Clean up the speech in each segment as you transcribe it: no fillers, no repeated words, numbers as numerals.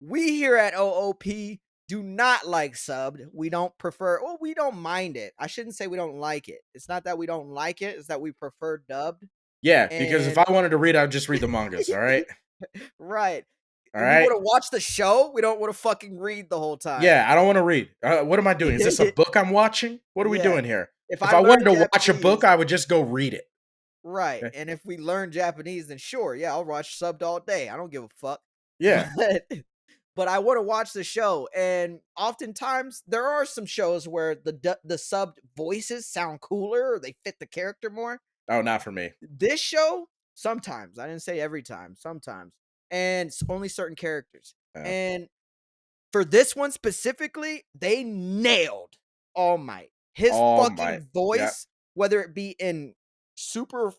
we here at OOP do not like subbed. We don't prefer, well, we don't mind it. I shouldn't say we don't like it. It's not that we don't like it, it's that we prefer dubbed. Yeah, because if And I wanted to read, I'd just read the mangas. All right, right. all We right. want to watch the show. We don't want to fucking read the whole time. Yeah, I don't want to read. What am I doing? Is this a book I'm watching? What are we Yeah. doing here? If If I I wanted learn to watch a book, Japanese, I would just go read it. right. Okay? And if we learn Japanese, then sure, yeah, I'll watch subbed all day. I don't give a fuck. Yeah. But I want to watch the show, and oftentimes there are some shows where the subbed voices sound cooler or they fit the character more. Oh, not for me. This show, sometimes, I didn't say every time, sometimes, and only certain characters. Yeah. And for this one specifically, they nailed All Might. His All Might. fucking Yeah. voice, whether it be in super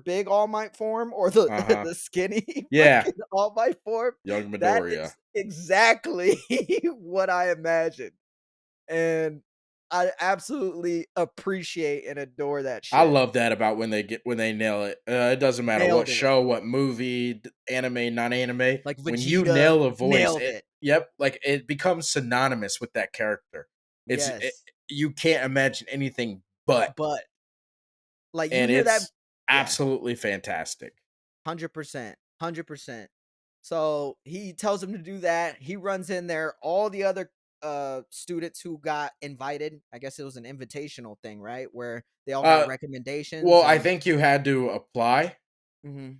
big All Might form or the Uh-huh. the skinny Yeah. fucking All Might form, Young that Midoriya. is exactly what I imagined. And I absolutely appreciate and adore that I shit. love that about when they nail it. It doesn't matter what Nailed it. show, what movie, anime, non-anime. Like When you Vegeta nail a voice, nailed it. yep, like it becomes synonymous with that character. Yes. You can't imagine anything but, But like you and hear that, it's yeah, absolutely fantastic. 100%. 100%. So he tells him to do that. He runs in there. All the other students who got invited, I guess it was an invitational thing, right? Where they all got Uh, recommendations well, I and think you had to apply. mhm.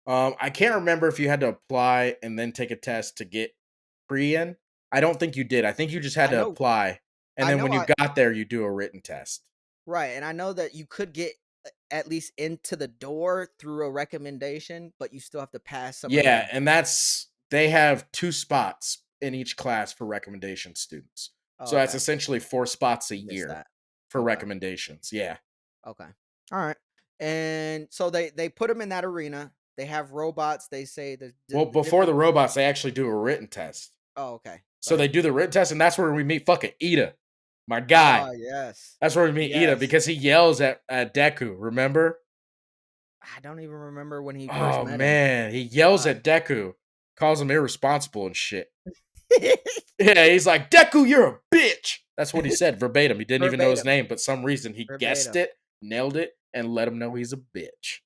I can't remember if you had to apply and then take a test to get pre-in. I don't think you did. I think you just had I to know apply, and I then know when you I got there, you do a written test. right, and I know that you could get at least into the door through a recommendation, but you still have to pass some of Yeah, the and they have 2 spots in each class for recommendation students. oh, So that's okay. essentially 4 spots a Missed year that. for Okay. recommendations. Yeah. Okay. All right. And so they put him in that arena. They have robots. They say Well, the before different. the robots, they actually do a written test. Oh, okay. Go So they ahead. do the written test, and that's where we meet fucking Ida, my guy. Oh, yes. That's where we meet Ida Yes. because he yells at Deku, remember? I don't even remember when he first Oh, met him. man, he yells Uh, at Deku, calls him irresponsible and shit. Yeah, he's like, "Deku, you're a bitch." That's what he said verbatim. He didn't even know his verbatim. name, but some reason he guessed Verbatim. it, nailed it, and let him know he's a bitch,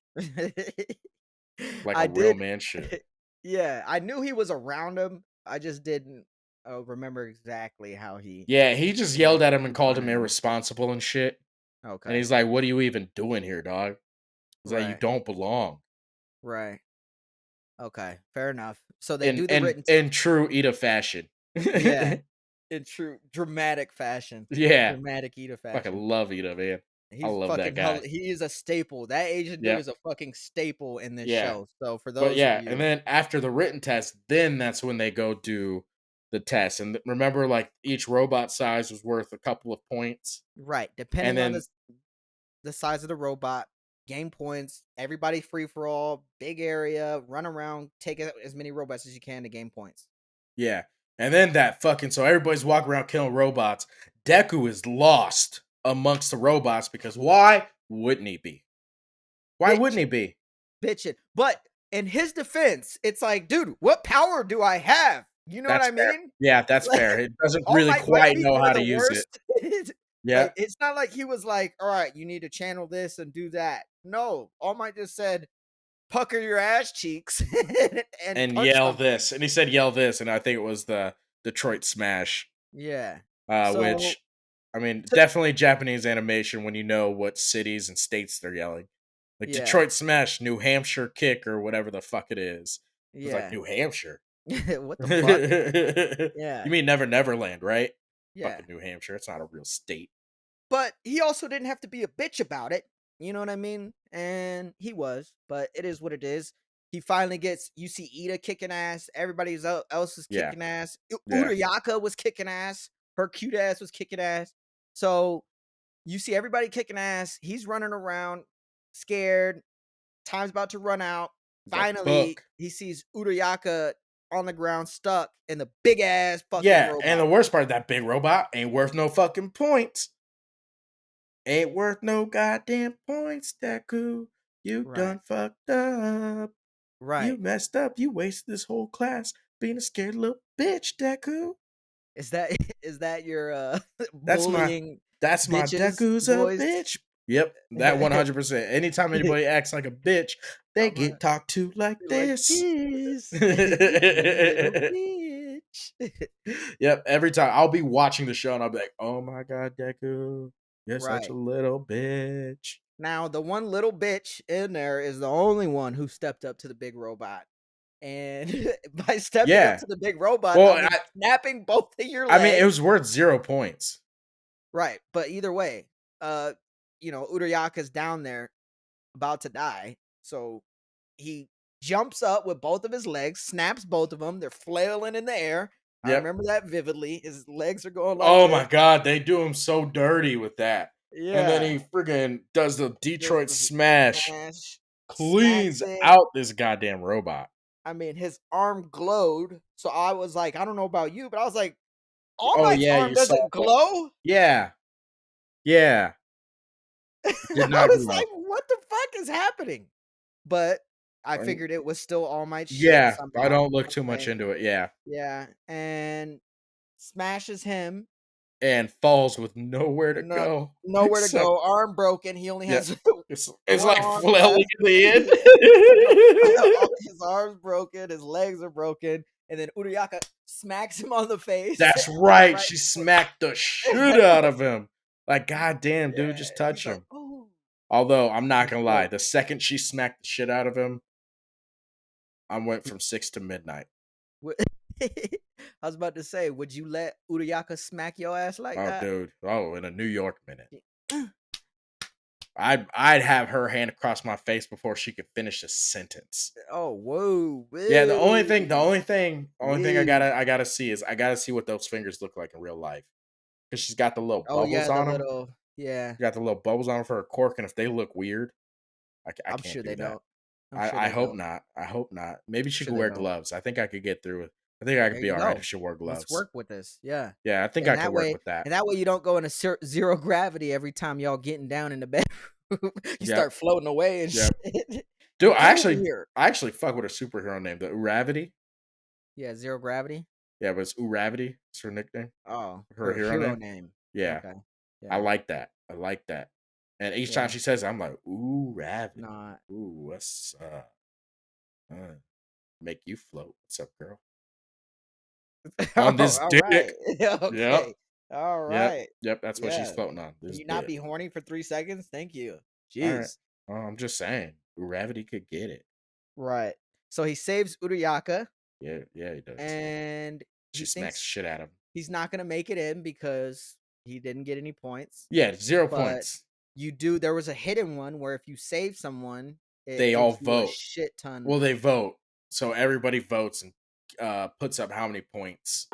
like a I real did. man should. Yeah, I knew he was around him. I just didn't remember exactly how he Yeah, he just yelled at him and called him confronted him. irresponsible and shit, and Okay. he's like, "What are you even doing here, dog?" He's like, "You Right. don't belong." Right. Okay. Fair enough. So they In do the in written. in true Ida fashion. Yeah. In true dramatic fashion. Yeah, Dramatic Ida fucking fashion. love Ida, man. I He's love that fucking guy. he is a staple. That Asian dude Yep, is a fucking staple in this yeah. show. So for But those of yeah, and you then after the written test, then that's when they go do the test. And remember, like each robot size was worth a couple of points. right, And depending on then the size of the robot, game points, everybody free for all, big area, run around, take as many robots as you can to gain points. yeah, and then that fucking so everybody's walking around killing robots. Deku is lost amongst the robots because why wouldn't he be? Why wouldn't Bitch, he be? bitchin'. But in his defense, it's like, dude, what power do I have? You know what That's I fair. mean? Yeah, that's Like, fair. It doesn't All really Might quite be know one how of to the use it. worst. Yeah, Like, it's not like he was like, all right, you need to channel this and do that. No, All Might just said, pucker your ass cheeks and and punch yell something. this, and he said yell this, and I think it was the Detroit Smash. Yeah. So, Which I mean, t- definitely Japanese animation when you know what cities and states they're yelling. Like yeah, Detroit Smash, New Hampshire Kick, or whatever the fuck it is. It was like yeah. New Hampshire. What the fuck? You Yeah, mean Never Neverland, right? yeah. Fucking New Hampshire. It's not a real state. But he also didn't have to be a bitch about it. You know what I mean? And he was, but it is what it is. He finally gets, you see Ida kicking ass. Everybody else is Yeah. kicking ass. Yeah. Uraraka was kicking ass. Her cute ass was kicking ass. So you see everybody kicking ass. He's running around, scared. Time's about to run out. He's like, Finally, fuck. he sees Uraraka on the ground, stuck in the big ass fucking Yeah. And robot. the worst part, that big robot ain't worth no fucking points. Ain't worth no goddamn points, Deku. You Right, done fucked up. You right. messed up. You wasted this whole class. being a scared little bitch, Deku. Is that is that your That's my bullying that's my bitches Deku's a voice? bitch. Yep, that 100%. Anytime anybody acts like a bitch, they I'm get talked to like like this. this, you little bitch. Yep, every time I'll be watching the show and I'll be like, "Oh my god, Deku, you're such a Right. little bitch." Now, the one little bitch in there is the only one who stepped up to the big robot. And by stepping up Yeah. to the big robot, Well, I mean snapping both of your I mean, it legs. was worth 0 points. Right. But either way, uh, Uraraka's down there about to die. So he jumps up with both of his legs, snaps both of them. They're flailing in the air. I Yep. remember that vividly. His legs are going like Oh this. my god, they do him so dirty with that. And then Yeah. he friggin' does the Just Detroit smash, smash, smacks cleans it. out this goddamn robot. I mean, his arm glowed. So I was like, I don't know about you, but I was like, All Oh Might's yeah, arm you saw doesn't that. glow. Yeah. Yeah. Did I not was glow. like, what the fuck is happening? But I And figured it was still All Might's shit yeah, I somehow. don't look too much Okay. into it. Yeah. Yeah. And smashes him. And falls with nowhere to No, go. nowhere to Except go. Arm broken. He only yeah. has It's one like arm flailing left. in the His arm's broken. His legs are broken. And then Uraraka smacks him on the face. That's On the right. right She smacked the shit out of him. Like, goddamn, dude, Yeah. just touch He's like, him. oh. Although I'm not He's gonna lie, broke. the second she smacked the shit out of him, I went from 6 to midnight. I was about to say, would you let Uraraka smack your ass like Oh, that? dude. Oh, in a New York minute. I'd have her hand across my face before she could finish a sentence. Oh, whoa, Yeah, only thing wee. I gotta see is I gotta see what those fingers look like in real life. Because she's got the little Oh bubbles yeah, the on them. little yeah. She got the little bubbles on 'em for her cork, and if they look weird, I I'm can't sure they do that. don't. I'm sure I they hope don't. not. I hope not. Maybe I'm she sure could they wear don't. gloves. I think I could get through it. I think I could There be you alright if go. she wore Let's gloves. work with this. Yeah. Yeah, I think I could work with that. And that way you don't go into zero gravity every time y'all getting down in the bedroom. You Yep. start floating away and Yep. shit. Dude, Come over here. I actually fuck with a superhero name, the Uravity. Yeah, zero gravity. Yeah, but it's Uravity. It's her nickname. Oh, Her her hero hero name. name. Yeah. Okay. I Yeah. like that. I like that. And each time Yeah. she says it, I'm like, ooh, Ravity. Not. Ooh, what's make you float. What's up, girl? On this All right. dick. Yep. Okay. All Yep. right. Yep. That's what she's Yeah. floating on. Can This you not dick. be horny for 3 seconds? Thank you. All right. Jeez. I'm just saying. Gravity could get it. Right. So he saves Uraraka Yeah, yeah, he does. and She he smacks thinks shit out of him. he's not gonna make it in because he didn't get any points. Yeah, 0 But points. there was a hidden one where if you save someone, it They all gives you a vote. shit ton. Well, they vote. So everybody votes and puts up how many points.